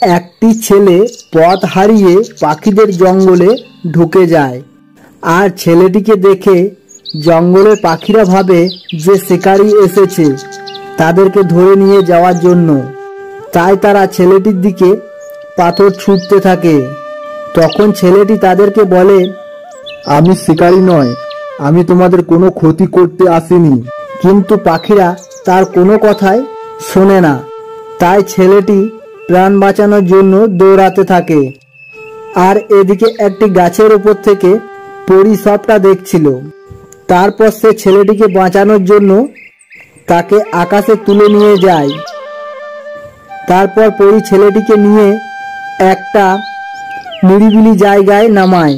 একটি ছেলে পথ হারিয়ে পাখিদের জঙ্গলে ঢুকে যায়, আর ছেলেটিকে দেখে জঙ্গলের পাখিরা ভাবে যে শিকারী এসেছে তাদেরকে ধরে নিয়ে যাওয়ার জন্য। তাই তারা ছেলেটির দিকে পাথর ছুঁড়তে থাকে। তখন ছেলেটি তাদেরকে বলে, আমি শিকারী নয়, আমি তোমাদের কোনো ক্ষতি করতে আসিনি। কিন্তু পাখিরা তার কোনো কথাই শোনে না। তাই ছেলেটি প্রাণ বাঁচানোর জন্য দৌড়াতে থাকে। আর এদিকে একটি গাছের উপর থেকে পরী সবটা দেখছিল। তারপর সে ছেলেটিকে বাঁচানোর জন্য তাকে আকাশে তুলে নিয়ে যায়। তারপর পরী ছেলেটিকে নিয়ে একটা নিরিবিলি জায়গায় নামায়,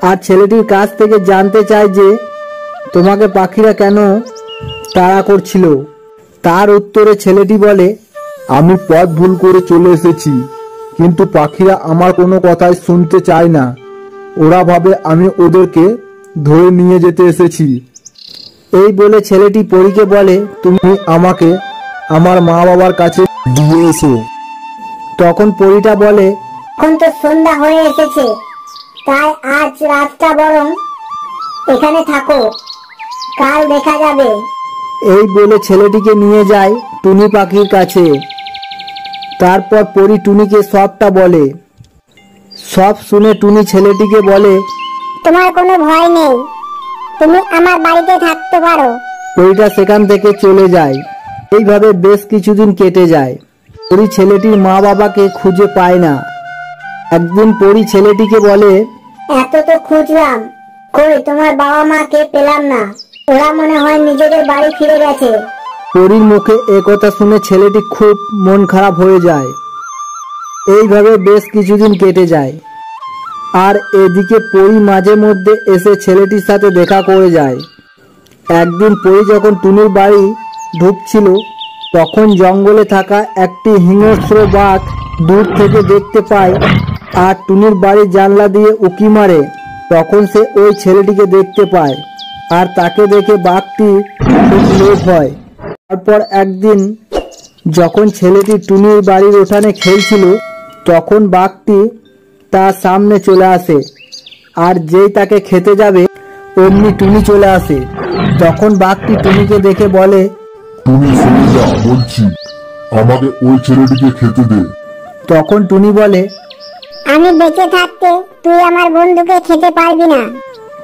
আর ছেলেটির কাছ থেকে জানতে চায় যে তোমাকে পাখিরা কেন তাড়া করছিল। তার উত্তরে ছেলেটি বলে, আমি পথ ভুল করে চলে এসেছি, কিন্তু পাখিরা আমার কোনো কথাই শুনতে চায় না। ওরা ভাবে আমি ওদেরকে ধরে নিয়ে যেতে এসেছি। এই বলে ছেলেটি পরীকে বলে, তুমি আমাকে আমার মা বাবার কাছে দিয়ে এসো। তখন পরীটা বলে, এখন তো সন্ধ্যা হয়ে এসেছে, তাই আজ রাতটা বরং এখানে থাকো, কাল দেখা যাবে। এই বলে ছেলেটিকে নিয়ে যায় টুনি পাখির কাছে। তারপর পরী টুনিকে সবটা বলে। সব শুনে টুনি ছেলেটিকে বলে, তোমার কোনো ভয় নেই, তুমি আমার বাড়িতে থাকতে পারো। পরীটা সেখান থেকে চলে যায়। এইভাবে বেশ কিছুদিন কেটে যায়। পরী ছেলেটির মা বাবাকে খুঁজে পায় না। একদিন পরী ছেলেটিকে বলে, এত তো খুঁজলাম, কই তোমার বাবা মাকে পেলাম না, ওরা মনে হয় নিজেদের বাড়ি ফিরে গেছে। পরীর মুখে একথা শুনে ছেলেটি খুব মন খারাপ হয়ে যায়। এইভাবে বেশ কিছুদিন কেটে যায়। আর এদিকে পরী মাঝে মধ্যে এসে ছেলেটির সাথে দেখা করে যায়। একদিন পরী যখন টুনির বাড়ি ঢুকছিল, তখন জঙ্গলে থাকা একটি হিংস্র বাঘ দূর থেকে দেখতে পায় আর টুনির বাড়ির জানলা দিয়ে উঁকি মারে। তখন সে ওই ছেলেটিকে দেখতে পায়, আর তাকে দেখে বাঘটি খুব লোভ হয়। তারপর একদিন যখন ছেলেটি টুনির বাড়ির উঠানে খেলছিল, তখন বাঘটি তার সামনে চলে আসে, আর যেই তাকে খেতে যাবে অমনি টুনি চলে আসে। তখন বাঘটি টুনিকে দেখে বলে, তুমি শুনে যা বলছি, আমাকে ওই ছেলেটিকে খেতে দে। তখন টুনি বলে, আমি বেঁচে থাকতে তুই আমার বন্ধুকে খেতে পারবি না।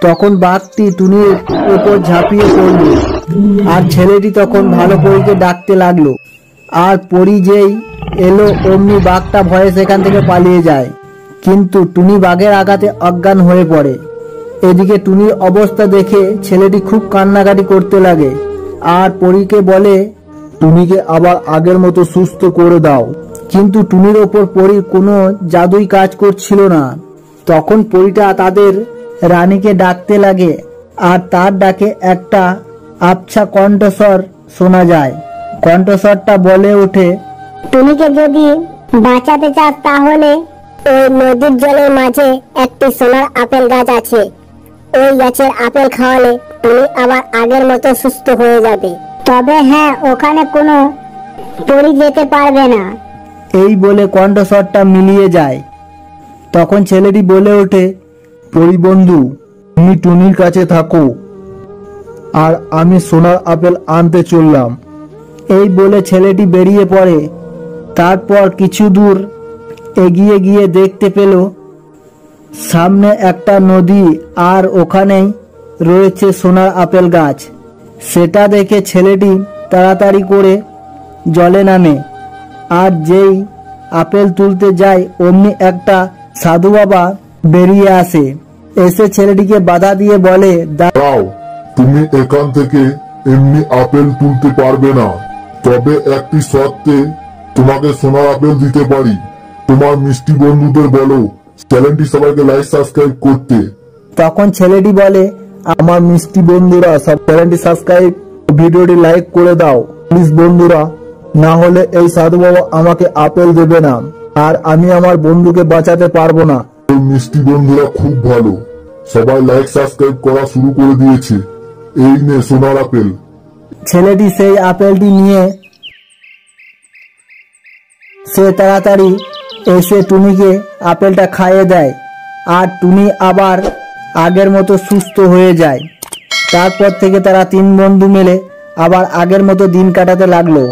তখন বাঘটি টুনির উপর ঝাঁপিয়ে পড়ল, আর ছেলেটি তখন ভালো পরীকে ডাকতে লাগলো। আর পরী যেই এলো অমনি বাঘটা ভয়ে সেখান থেকে পালিয়ে যায়। কিন্তু টুনি বাঘের আঘাতে অজ্ঞান হয়ে পড়ে। এদিকে টুনির অবস্থা দেখে ছেলেটি খুব কান্নাকাটি করতে লাগে, আর পরীকে বলে টুনিকে আবার আগের মতো সুস্থ করে দাও। কিন্তু টুনির ওপর পরীর কোনো জাদুই কাজ করছিল না। তখন পরীটা তাদের রানীকে ডাকতে লাগে, আর তার ডাকে একটা আবছা কণ্ঠস্বর শোনা যায়। কণ্ঠস্বরটা বলে ওঠে, টুনিকে যদি বাঁচাতে চাস তাহলে ওই নদীর জলের মাঝে একটি সোনার আপেল গাছ আছে, ওই গাছের আপেল খাওয়ালে টুনি আবার আগের মতো সুস্থ হয়ে যাবে। তবে হ্যাঁ, ওখানে কোনো পরী যেতে পারবে না। এই বলে কণ্ঠস্বরটা মিলিয়ে যায়। তখন ছেলেটি বলে ওঠে, পরী বন্ধু, তুমি টুনির কাছে থাকো, আর আমি সোনার আপেল আনতে চললাম। এই বলে ছেলেটি বেরিয়ে পড়ে। তারপর কিছু দূর এগিয়ে গিয়ে দেখতে পেল সামনে একটা নদী, আর ওখানেই রয়েছে সোনার আপেল গাছ। সেটা দেখে ছেলেটি তাড়াতাড়ি করে জলে নামে, আর যেই আপেল তুলতে যায় অমনি একটা সাধু বাবা বেরিয়ে আসে। এসে ছেলেটিকে বাধা দিয়ে বলে, দাঁড়াও, তুমি এখান থেকে এমনি আপেল তুলতে পারবে না, তবে একটি শর্তে তোমাকে সোনার আপেল দিতে পারি। তোমার মিষ্টি বন্ধুদের বলো চ্যানেলটি সবাইকে লাইক সাবস্ক্রাইব করতে। তখন ছেলেটি বলে, আমার মিষ্টি বন্ধুরা সব চ্যানেলটি সাবস্ক্রাইব, ভিডিওটি লাইক করে দাও প্লিজ বন্ধুরা, না হলে এই সাধু বাবা আমাকে আপেল দেবে না, আর আমি আমার বন্ধুকে বাঁচাতে পারবো না। ওই মিষ্টি বন্ধুরা খুব ভালো, সবাই লাইক সাবস্ক্রাইব করা শুরু করে দিয়েছে। এই নে সোনার আপেল। ছেলেটি সেই আপেলটি নিয়ে সে তাড়াতাড়ি এসে টুনিকে আপেলটা খাইয়ে দেয় আর টুনি আবার আগের মতো সুস্থ হয়ে যায়। তারপর থেকে তারা তিন বন্ধু মিলে আবার আগের মতো দিন কাটাতে লাগলো।